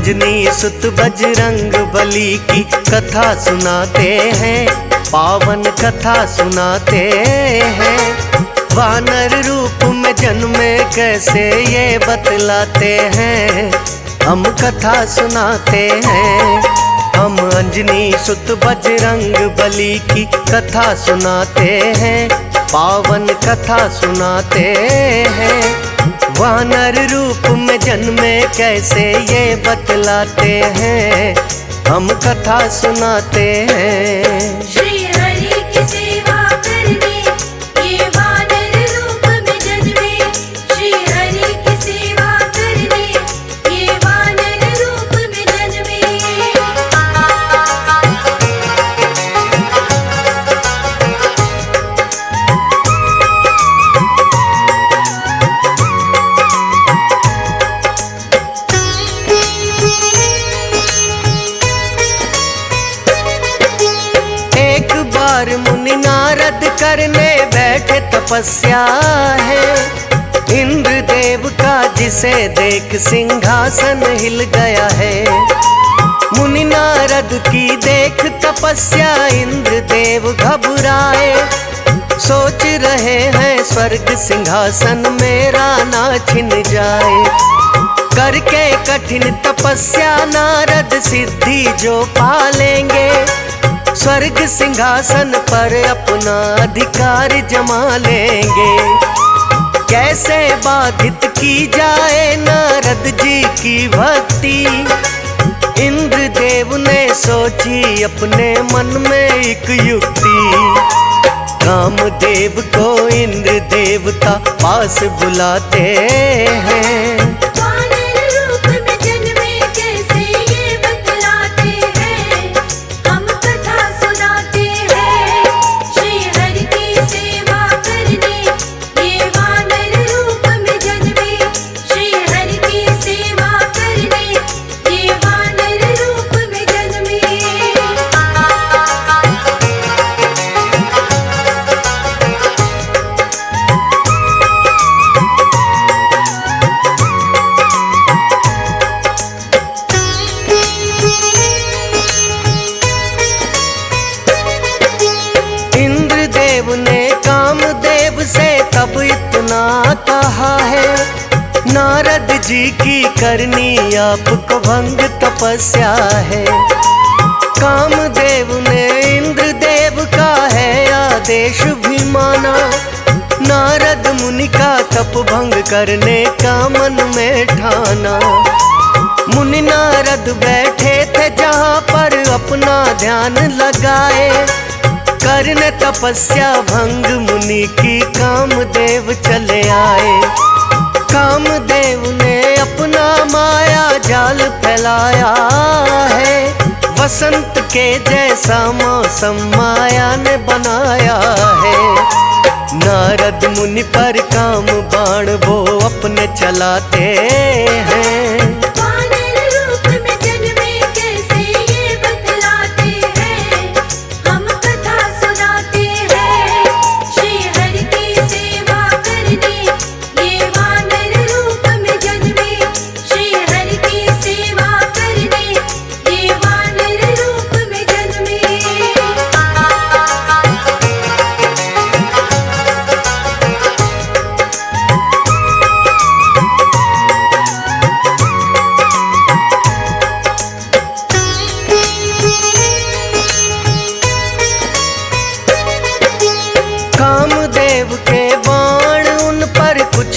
अंजनी सुत बजरंग बली की कथा सुनाते हैं, पावन कथा सुनाते हैं। वानर रूप में जन्मे कैसे ये बतलाते हैं, हम कथा सुनाते हैं। हम अंजनी सुत बजरंग बली की कथा सुनाते हैं, पावन कथा सुनाते हैं। वानर रूप में जन्मे कैसे ये बतलाते हैं, हम कथा सुनाते हैं। श्री हरि की सेवा करने ये वानर रूप में जन्मे, श्री हरि की सेवा करने ये वानर रूप में जन्मे। मुनि नारद करने बैठे तपस्या है, इंद्र देव का जिसे देख सिंहासन हिल गया है। मुनि नारद की देख तपस्या इंद्र देव घबराए, सोच रहे हैं स्वर्ग सिंहासन मेरा ना छिन जाए। करके कठिन तपस्या नारद सिद्धि जो पालेंगे, स्वर्ग सिंहासन पर अपना अधिकार जमा लेंगे। कैसे बाधित की जाए नारद जी की भक्ति, इंद्र देव ने सोची अपने मन में एक युक्ति। कामदेव को इंद्र देवता पास बुलाते हैं, कहा है नारद जी की करनी आपको भंग तपस्या है। कामदेव ने इंद्र देव का है आदेश भी माना, नारद मुनि का तप भंग करने का मन में ठाना। मुनि नारद बैठे थे जहाँ पर अपना ध्यान लगाए, करने तपस्या भंग मुनि की कामदेव चले आए। कामदेव ने अपना माया जाल फैलाया है, वसंत के जैसा मौसम माया ने बनाया है। नारद मुनि पर काम बाण वो अपने चलाते हैं,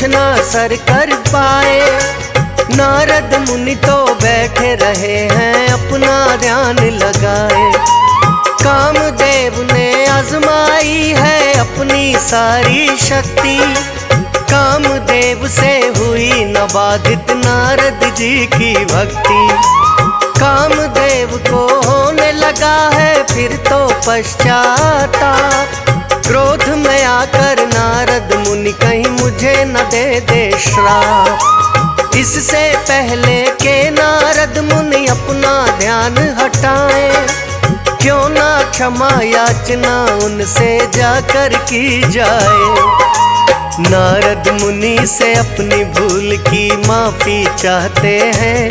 ना असर कर पाए। नारद मुनि तो बैठे रहे हैं अपना ध्यान लगाए। कामदेव ने आजमाई है अपनी सारी शक्ति, कामदेव से हुई न बाधित नारद जी की भक्ति। कामदेव को होने लगा है फिर तो पश्चाताप, क्रोध में आकर नारद मुनि कहीं मुझे न दे दे श्राप। इससे पहले के नारद मुनि अपना ध्यान हटाए, क्यों ना क्षमा याचना उनसे जाकर की जाए। नारद मुनि से अपनी भूल की माफी चाहते हैं,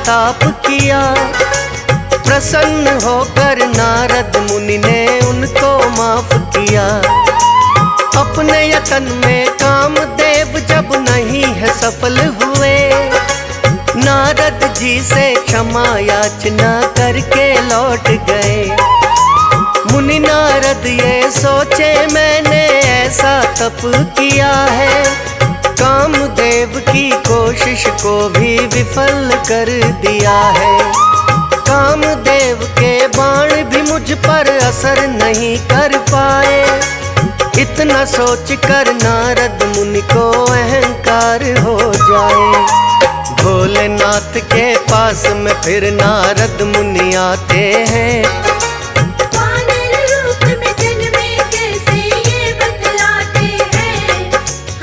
ताप किया। प्रसन्न होकर नारद मुनि ने उनको माफ किया। अपने यतन में कामदेव जब नहीं है सफल हुए, नारद जी से क्षमा याचना करके लौट गए। मुनि नारद ये सोचे मैंने ऐसा तप किया है, कामदेव की कोशिश को भी विफल कर दिया है। कामदेव के बाण भी मुझ पर असर नहीं कर पाए। इतना सोच कर नारद मुनि को अहंकार हो जाए। भोलेनाथ के पास में फिर नारद मुनि आते हैं। वानर रूप में जन्मे कैसे ये बतलाते हैं,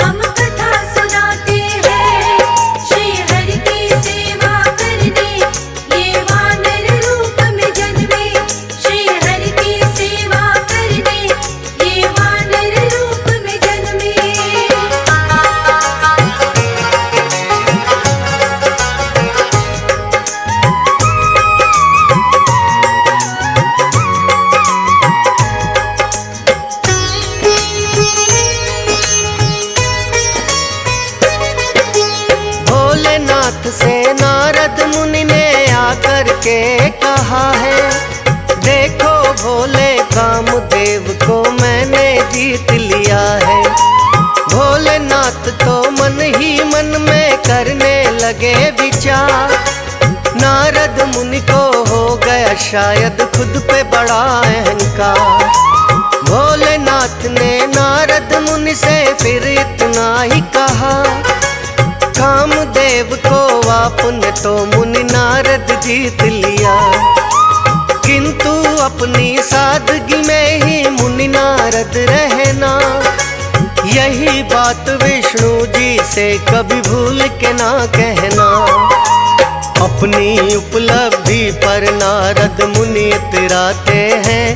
हम कथा सुनाते हैं। श्री हरि की सेवा करने ये वानर रूप में जन्मे, श्री हरि की सेवा करने ये वानर रूप में जन्मे। भोलेनाथ से नारद मुनि ने आकर के कहा है, देखो भोले कामदेव को मैंने जीत लिया है। भोलेनाथ तो मन ही मन में करने लगे विचार। नारद मुनि को हो गया शायद खुद पे बड़ा अहंकार। भोलेनाथ ने नारद मुनि से फिर इतना ही कहा, कामदेव को आपने तो मुनि नारद जीत लिया, किंतु अपनी सादगी में ही मुनि नारद रहना। यही बात विष्णु जी से कभी भूल के ना कहना। अपनी उपलब्धि पर नारद मुनि इतराते हैं।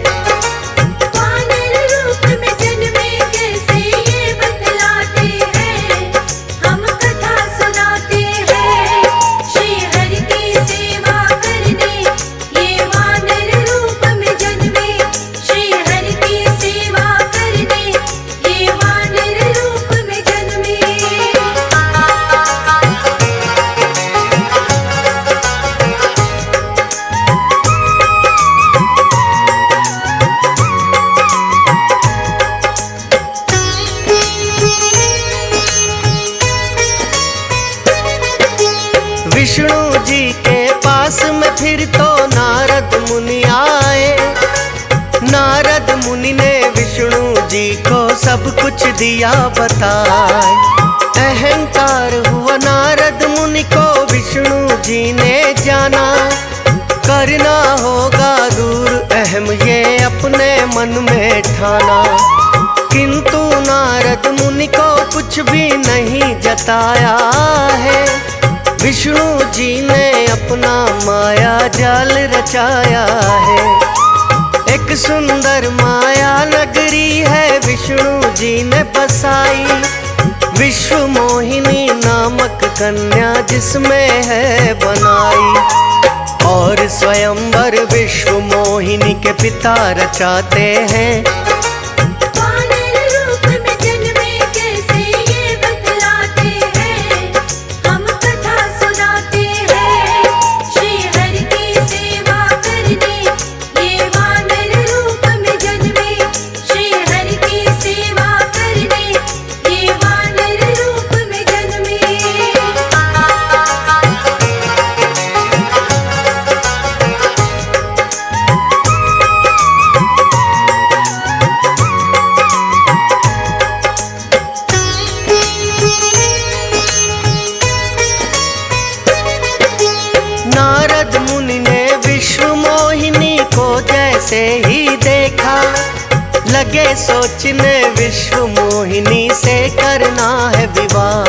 वानर रूप में जन्मे कैसे ये बतलाते हैं, हम कथा सुनाते हैं। श्री हरि की सेवा करने ये वानर रूप में जन्मे, श्री हरि की सेवा करने ये वानर रूप में जन्मे। विष्णु जी के पास में फिर तो नारद मुनि आए। नारद मुनि ने विष्णु जी को सब कुछ दिया बताए। अहंकार हुआ नारद मुनि को विष्णु जी ने जाना। करना होगा दूर अहम ये अपने मन में ठाना, किंतु नारद मुनि को कुछ भी नहीं जताया है। विष्णु जी ने अपना माया जाल रचाया है। एक सुंदर माया नगरी है विष्णु जी ने बसाई। विश्व मोहिनी नामक कन्या जिसमें है बनाई। और स्वयंवर विश्व मोहिनी के पिता रचाते हैं। वानर रूप में जन्मे कैसे ये बतलाते हैं, हम कथा सुनाते हैं। श्री हरि की सेवा करने ये वानर रूप में जन्मे, श्री हरि की सेवा करने ये वानर रूप में जन्मे। नारद मुनि ने विश्व मोहिनी को जैसे ही देखा, लगे सोचने विश्व मोहिनी से करना है विवाह।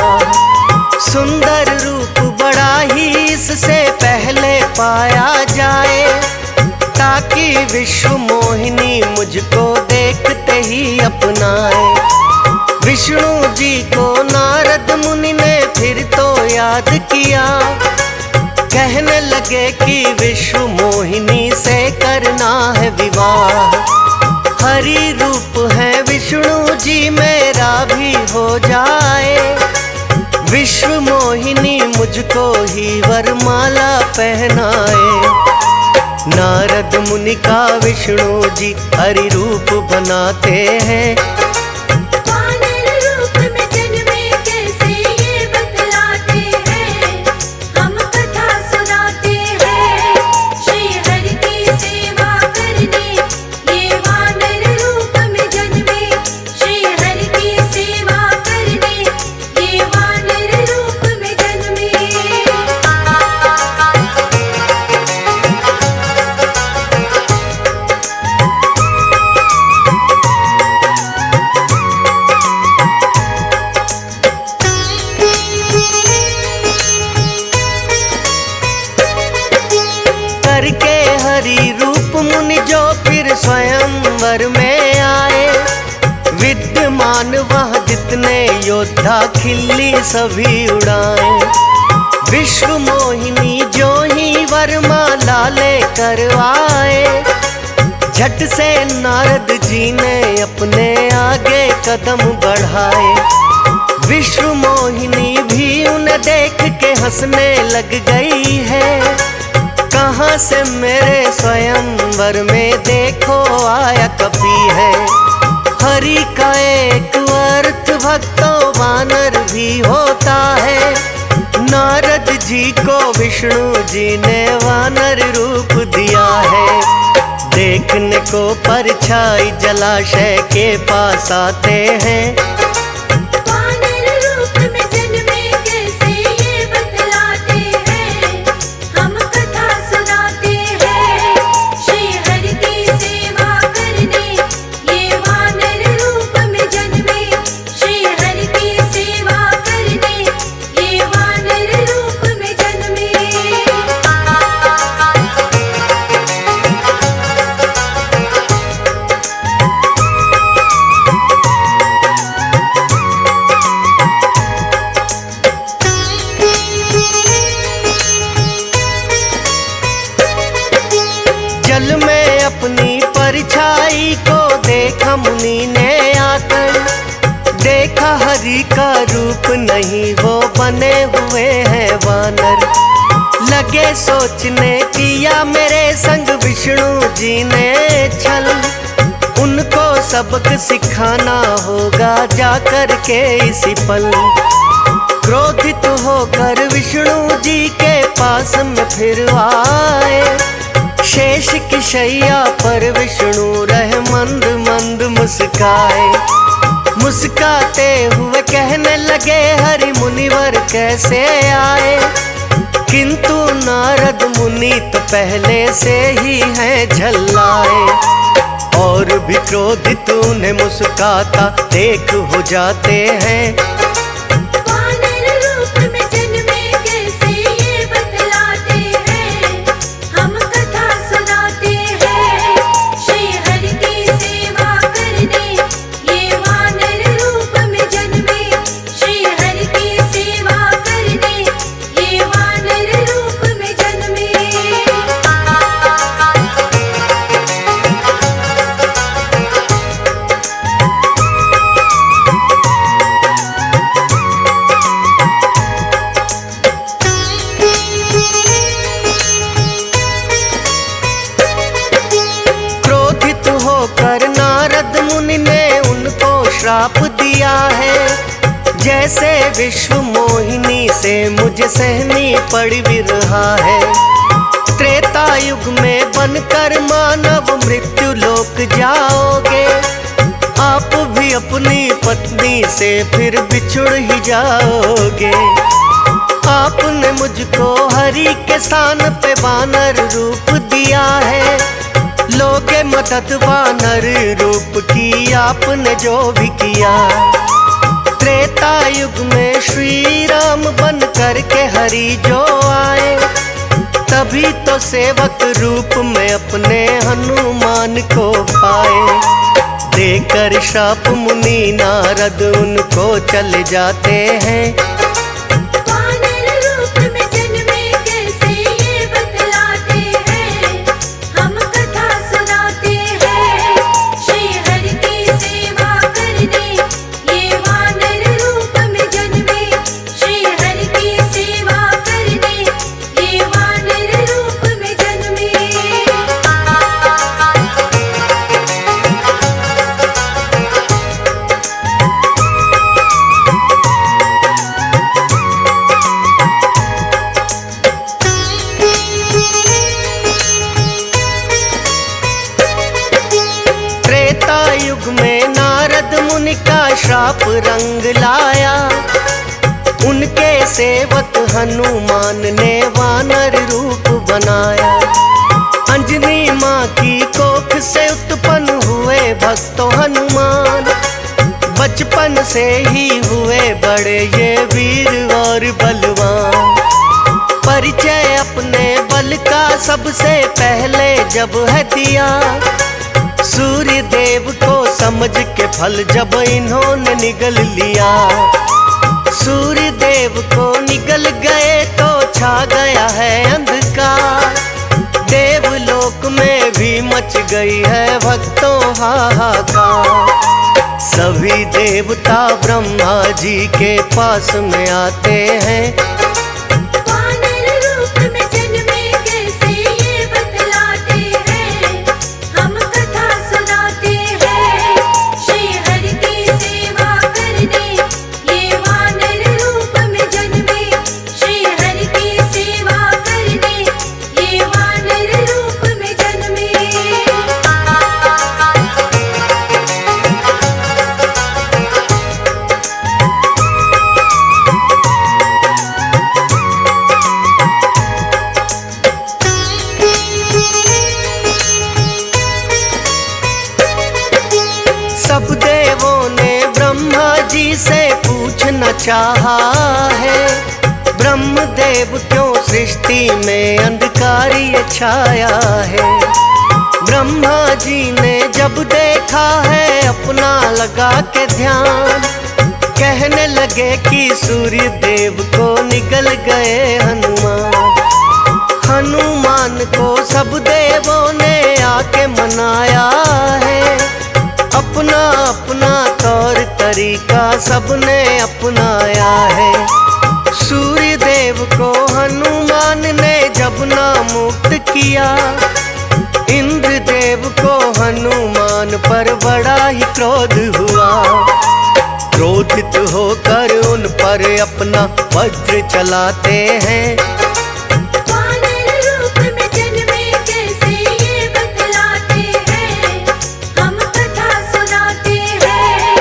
सुंदर रूप बड़ा ही इससे पहले पाया जाए, ताकि विश्व मोहिनी मुझको देखते ही अपनाए। विष्णु जी को नारद मुनि ने फिर तो याद किया, कहने लगे कि विश्व मोहिनी से करना है विवाह। हरि रूप है विष्णु जी, मेरा भी हो जाए। विश्व मोहिनी मुझको ही वरमाला पहनाए। नारद मुनि का विष्णु जी हरि रूप बनाते हैं। वानर रूप में जन्मे कैसे ये बतलाते हैं, हम कथा सुनाते हैं। श्री हरि की सेवा करने ये वानर रूप में जन्मे। श्री हरि की सेवा करने ये वानर रूप में जन्मे। करके हरि रूप मुनि जो फिर स्वयंवर में आए। विद्यमान वहाँ जितने योद्धा खिल्ली सभी उड़ाए। विश्व मोहिनी जो ही वरमाला लेकर आए। झट से नारद जी ने अपने आगे कदम बढ़ाए। विश्व मोहिनी भी उन्हें देख के हंसने लग गई है। कहाँ से मेरे स्वयंवर में देखो आया कपि है। हरि का एक अर्थ भक्तों वानर भी होता है। नारद जी को विष्णु जी ने वानर रूप दिया है। देखने को परछाई जलाशय के पास आते हैं। वानर रूप में जन्मे कैसे ये बतलाते हैं, हम कथा सुनाते हैं। श्री हरि की सेवा करने ये वानर रूप में जन्मे। श्री हरि की सेवा करने ये वानर रूप में जन्मे। जल में अपनी परछाई को देखा मुनि ने आकर। देखा हरि का रूप नहीं वो बने हुए हैं वानर। लगे सोचने किया मेरे संग विष्णु जी ने छल। उनको सबक सिखाना होगा जाकर के इसी पल। क्रोधित होकर विष्णु जी के पास में फिर आए। शेष की शैया पर विष्णु रहे मंद मंद मुस्काए। मुस्काते हुए कहने लगे हरि मुनिवर कैसे आए। किंतु नारद मुनि तो पहले से ही हैं झल्लाए। और भी क्रोधित उन्हें मुस्काता देख हो जाते हैं। वानर रूप में जन्मे कैसे ये बतलाते हैं, हम कथा सुनाते हैं। श्री हरि की सेवा करने ये वानर रूप में जन्मे। श्री हरि की सेवा करने ये वानर रूप में जन्मे। क्रोधित होकर नारद मुनि ने उनको श्राप दिया है। जैसे विश्व मोहिनी से मुझे सहनी पड़ भी रहा है। त्रेता युग में बनकर मानव मृत्यु लोक जाओगे। आप भी अपनी पत्नी से फिर बिछुड़ ही जाओगे। आपने मुझको हरि के स्थान पे वानर रूप दिया है। लोगे मदद वानर रूप की आपने जो भी किया। त्रेता युग में श्री राम बन कर के हरि जो आए। तभी तो सेवक रूप में अपने हनुमान को पाए। देकर श्राप मुनि नारद उनको चले जाते हैं। वानर रूप में जन्मे कैसे श्राप रंग लाया। उनके सेवक हनुमान ने वानर रूप बनाया। अंजनी माँ की कोख से उत्पन्न हुए भक्तों हनुमान। बचपन से ही हुए बड़े ये वीर और बलवान। परिचय अपने बल का सबसे पहले जब है दिया। सूर्य देव को समझ के फल जब इन्होंने निगल लिया। सूर्य देव को निगल गए तो छा गया है अंधकार। देवलोक में भी मच गई है भक्तों हाहाकार। सभी देवता ब्रह्मा जी के पास में आते हैं। वानर रूप में जन्मे कैसे ये बतलाते हैं। हम कथा सुनाते हैं श्री हरि की सेवा करने। ये वानर रूप में जन्मे श्री हरि की सेवा करने। ये वानर रूप में जन्मे। सब देवों ने ब्रह्मा जी से पूछना चाहा है। ब्रह्म देव क्यों सृष्टि में अंधकार ये छाया है। ब्रह्मा जी ने जब देखा है अपना लगा के ध्यान। कहने लगे कि सूर्य देव को निकल गए हनुमान। हनुमान को सब देवों ने आके मनाया है। अपना अपना तौर तरीका सबने अपनाया है। सूर्य देव को हनुमान ने जब ना मुक्त किया। इंद्र देव को हनुमान पर बड़ा ही क्रोध हुआ। क्रोधित होकर उन पर अपना वज्र चलाते हैं। वानर रूप में जन्मे कैसे ये बतलाते हैं। हम कथा सुनाते हैं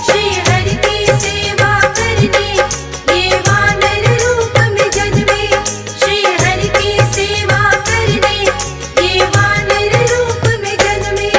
श्री हरि की सेवा करने। ये वानर रूप में जन्मे श्री हरि की सेवा करने। ये वानर रूप में जन्मे।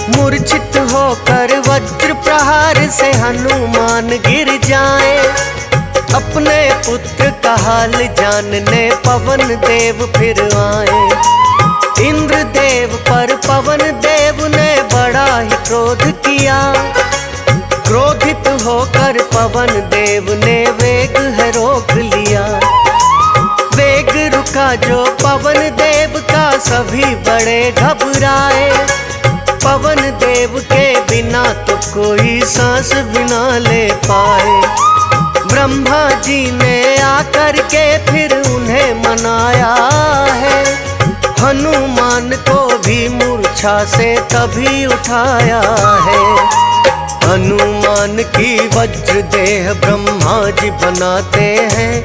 मूर्छित होकर वज्र प्रहार से हनुमान गिर जाए। अपने पुत्र का हाल जानने पवन देव फिर आए। इंद्र देव पर पवन देव ने बड़ा ही क्रोध किया। क्रोधित होकर पवन देव ने वेग है रोक लिया। वेग रुका जो पवन देव का सभी बड़े घबराए। पवन देव के बिना तो कोई सांस बिना ले पाए। ब्रह्मा जी ने आकर के फिर उन्हें मनाया है। हनुमान को भी मूर्छा से तभी उठाया है। हनुमान की वज्र देह ब्रह्मा जी बनाते हैं।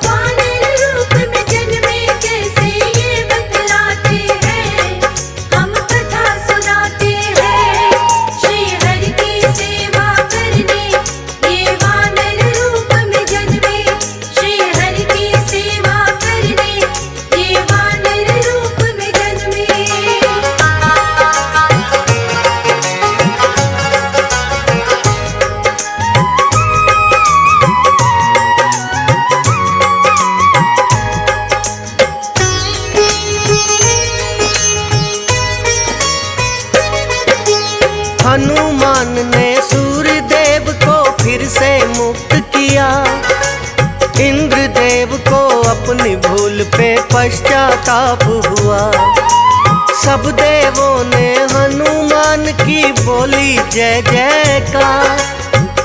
वानर रूप में जन्मे कैसे ये बतलाते हैं। हम कथा सुनाते हैं श्री हरि की सेवा करने। ये वानर रूप में जन्मे श्री हरि की सेवा करने। ये वानर रूप में जन्मे। हनुमान ने सूर्य देव को फिर से मुक्त किया। इंद्र देव को अपनी भूल पे पश्चाताप हुआ। सब देवों ने हनुमान की बोली जय जयकार।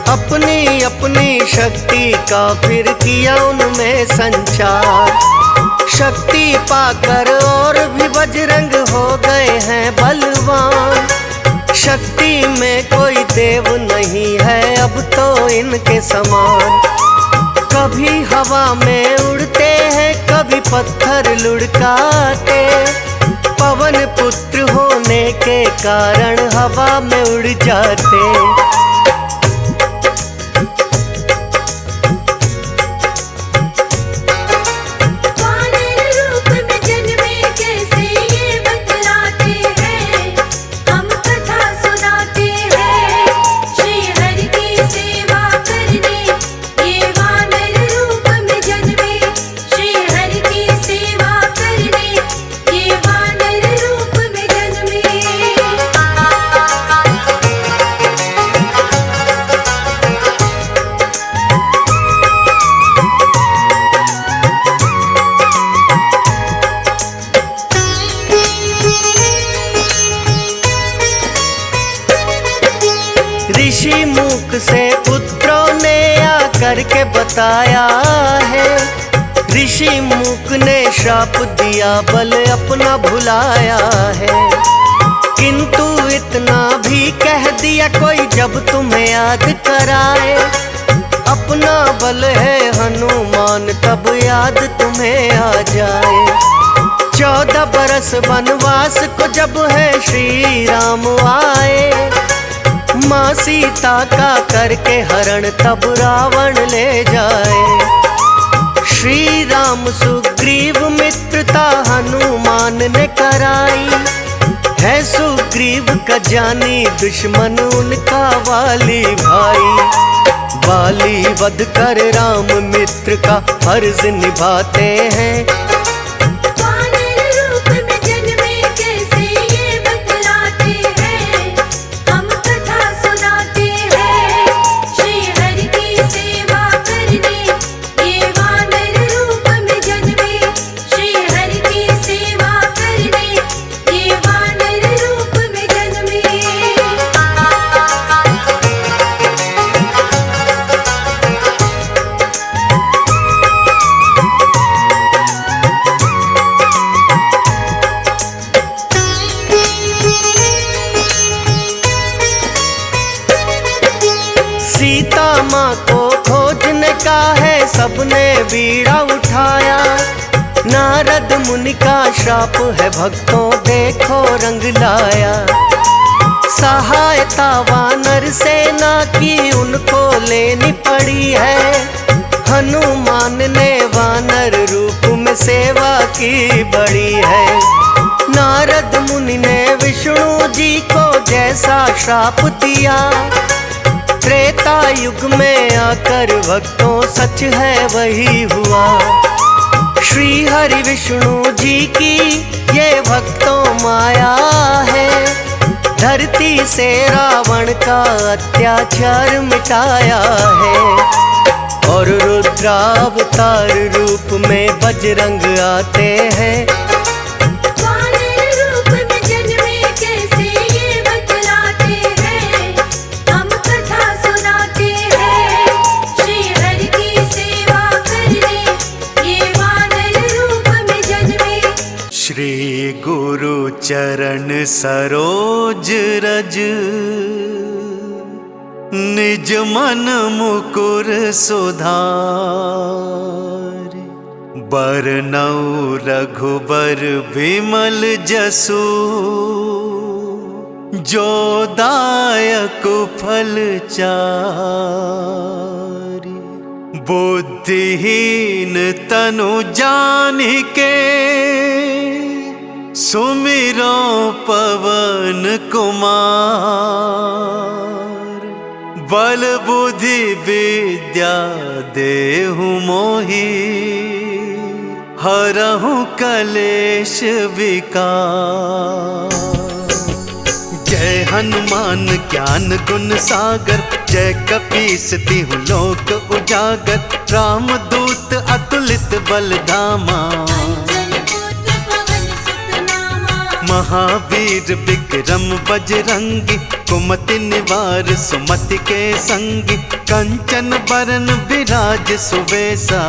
अपनी अपनी शक्ति का फिर किया उनमें संचार। शक्ति पाकर और भी बजरंग हो गए हैं बलवान। शक्ति में कोई देव नहीं है अब तो इनके समान। कभी हवा में उड़ते हैं, कभी पत्थर लुढ़काते। पवन पुत्र होने के कारण हवा में उड़ जाते। ऋषि मुख से पुत्रों ने आकर के बताया है। ऋषि मुख ने श्राप दिया, बल अपना भुलाया है। किंतु इतना भी कह दिया कोई जब तुम्हें याद कराए। अपना बल है हनुमान, तब याद तुम्हें आ जाए। 14 बरस वनवास को जब है श्री राम आए। माँ सीता का करके हरण तब रावण ले जाए। श्री राम सुग्रीव मित्रता हनुमान ने कराई है। सुग्रीव का जानी दुश्मन उनका वाली भाई। वाली वध कर राम मित्र का फर्ज निभाते हैं। सीता माँ को खोजने का है सबने बीड़ा उठाया। नारद मुनि का श्राप है भक्तों देखो रंग लाया। सहायता वानर सेना की उनको लेनी पड़ी है। हनुमान ने वानर रूप में सेवा की बड़ी है। नारद मुनि ने विष्णु जी को जैसा श्राप दिया। त्रेता युग में आकर भक्तों सच है वही हुआ। श्री हरि विष्णु जी की ये भक्तों माया है। धरती से रावण का अत्याचार मिटाया है। और रुद्रावतार रूप में बजरंग आते हैं। श्री गुरु चरण सरोज रज निज मन मुकुर सुधार। बरनउँ रघुबर विमल जसु जो दायक फल चारि। बुद्धिहीन तनु जानिके सुमिरो पवन कुमार। बल बुद्धि विद्या देहु मोहि हरहु कलेश विकार। जय हनुमान ज्ञान गुण सागर। जय कपीस तिहु लोक उजागर। राम दूत अतुलित बलधामा। महावीर विक्रम बजरंगी। कुमति निवार सुमति के संगी। कंचन बरन विराज सुबेसा।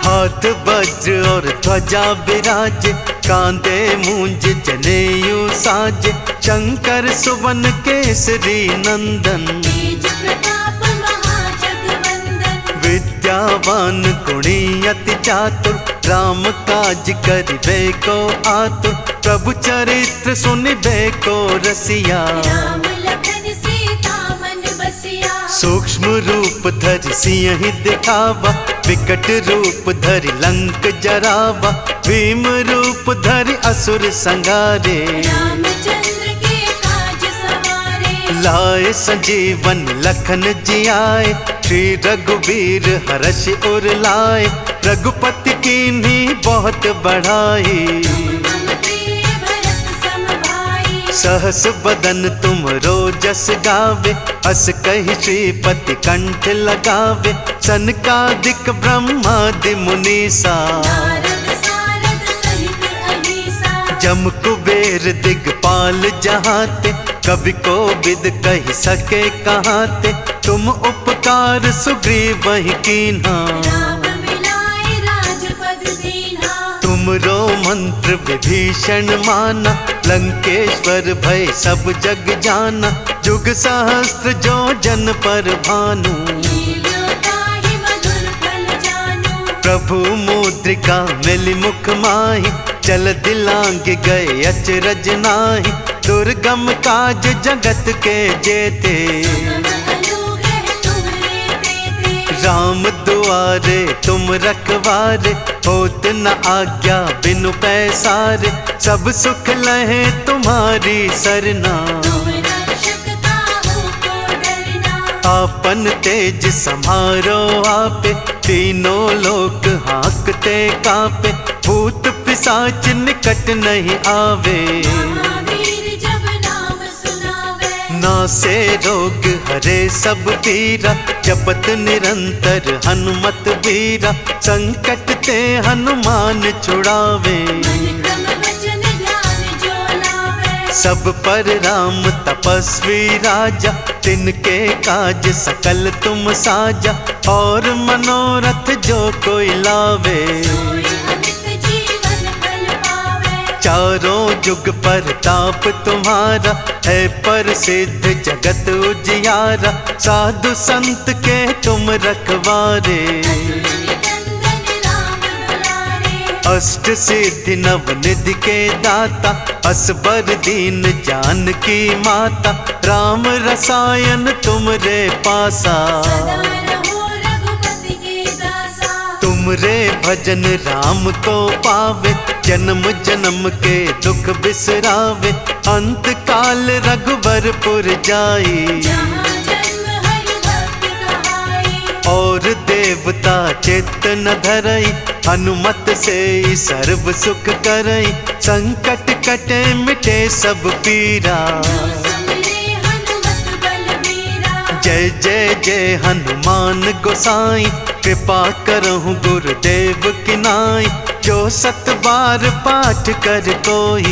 हाथ वज्र और ध्वजा विराज। कांदे मूंज जनेऊ साजे, शंकर सुवन केसरी नंदन। तेज प्रताप महाजगवंदन, विद्यावान गुणी अति चातुर, राम काज करिबे को आतुर। प्रभु चरित्र सुनिबे को रसिया, राम लखन सीता मन बसिया। सूक्ष्म रूप धरि सिंह दिखावा, विकट रूप धरि लंक जरावा। भीम रूप धरि असुर संगारे, रामचंद्र के काज सवारे। लाए संजीवन लखन जियाए, श्री रघुवीर हर्ष उर लाए। रघुपति कीन्ही बहुत बढ़ाई, मम प्रिय भरत सम भाई। सहस बदन तुम रोजस गावे, अस कहि श्रीपति कंठ लगावे। सनकादिक ब्रह्मादि मुनीसा, नारद सारद सहित अहिसा। जम कुबेर दिगपाल जहाते, कवि को विद कहि सके कहाते। तुम उपकार सुग्रीव वही कीन्हा, राम मिलाए राजपद दीन्हा। तुमरो मंत्र विभीषण माना, लंकेश्वर भय सब जग जाना। जुग सहस्त्र जो जन पर भानु, लील्यो ताहि मधुर फल जानू। प्रभु मुद्रिका मिली मुख माहि, चल दिलांग गए अचरज नाहि। दुर्गम काज जगत के जेते, अनुग्रह तुम्हरे तेते। राम दुआरे तुम रखवारे। होत न आज्ञा बिनु पैसारे, सब सुख लहे तुम्हारी सरना। तुम रक्षक काहू को डरना। आपन तेज समारो आपे, तीनों लोक हाँकते कापे। भूत पिशाच निकट नहीं आवे, महावीर जब नाम सुनावे। नासे रोग हरे सब पीरा। जपत निरंतर हनुमत वीरा, संकट ते हनुमान छुड़ावे। मन क्रम वचन ध्यान जो लावे। सब पर राम तपस्वी राजा, तिनके काज सकल तुम साजा। और मनोरथ जो कोई लावे, सोई अमित जीवन फल पावे। चारों जुग पर ताप तुम्हारा, है प्रसिद्ध जगत उजियारा। साधु संत के तुम रखवारे, निकंदन राम दुलारे। अष्ट सिद्धि नव निधि के दाता। असबर दीन जानकी माता, राम रसायन तुमरे पासा। सदा रहो रघुपति के दासा। तुमरे भजन राम को पावे, जन्म जन्म के दुख बिसरावे। अंत काल रघुबरपुर जाई, जहाँ जन्म हरि भक्त कहाई। और देवता चित्त न धरई। हनुमत से सर्व सुख करई, संकट कटे मिटे सब पीरा। सुमिरे हनुमत बलबीरा। जय जय जय हनुमान गोसाई, कृपा करहु गुरुदेव की नाई। जो सत बार पाठ कर कोई,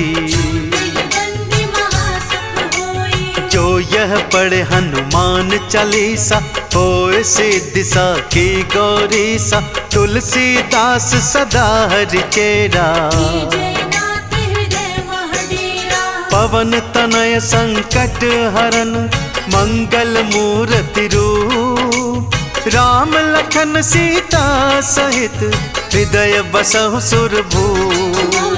बंदी महासुख होई। जो यह पढ़े हनुमान चालीसा। होए सिद्धि साखी गौरीसा, तुलसीदास सदा हरि चेरा। जय नाथ हृदय महडेरा। पवन तनय संकट हरन, मंगल मूर्ति रूप। राम लखन सीता सहित, हृदय बसहु सुरभूप।